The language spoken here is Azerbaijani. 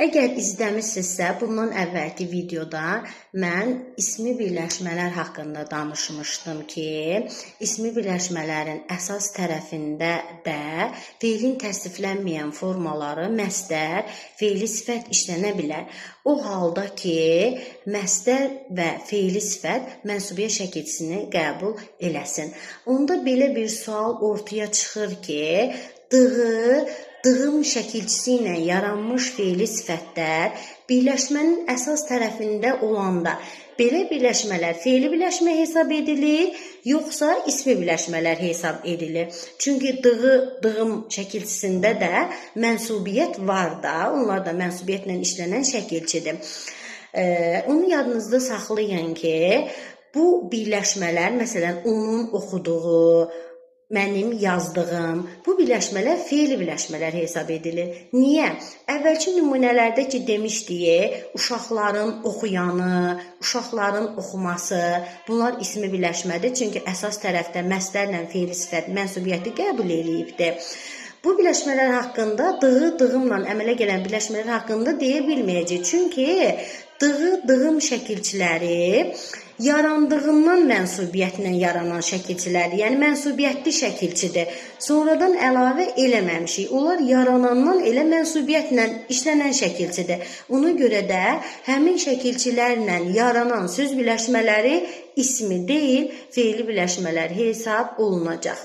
Əgər izləmisinizsə, bundan əvvəlki videoda mən ismi birləşmələr haqqında danışmışdım ki, ismi birləşmələrin əsas tərəfində də feilin təsriflənməyən formaları məsdər, feili sifət işlənə bilər. O halda ki, məsdər və feili sifət mənsubiyyə şəkilçisini qəbul eləsin. Onda belə bir sual ortaya çıxır ki, dığım şəkilçisi ilə yaranmış feili sifətlər birləşmənin əsas tərəfində olanda belə birləşmələr feili birləşmə hesab edilir, yoxsa ismi birləşmələr hesab edilir. Çünki dığım şəkilçisində də mənsubiyyət var da, onlar da mənsubiyyətlə işlənən şəkilçidir. Onu yadınızda saxlayın ki, bu birləşmələr, məsələn, onun oxuduğu, mənim yazdığım, bu birləşmələr feili birləşmələr hesab edilir. Niyə? Əvvəlki nümunələrdə ki demişdik, uşaqların oxuyanı, uşaqların oxuması, bunlar ismi birləşmədir. Çünki əsas tərəfdə məsdərlə feili sifət mənsubiyyəti qəbul eləyibdir. Bu birləşmələr haqqında dığımla əmələ gələn birləşmələr haqqında deyə bilməyəcək. Çünki dığım şəkilçiləri yarandığından mənsubiyyətlə yaranan şəkilçilərdir. Yəni mənsubiyyətli şəkilçidir. Sonradan əlavə eləməmişik. Onlar yaranandan elə mənsubiyyətlə işlənən şəkilçidir. Ona görə də həmin şəkilçilərlə yaranan söz birləşmələri ismi deyil, feili birləşmələr hesab olunacaq.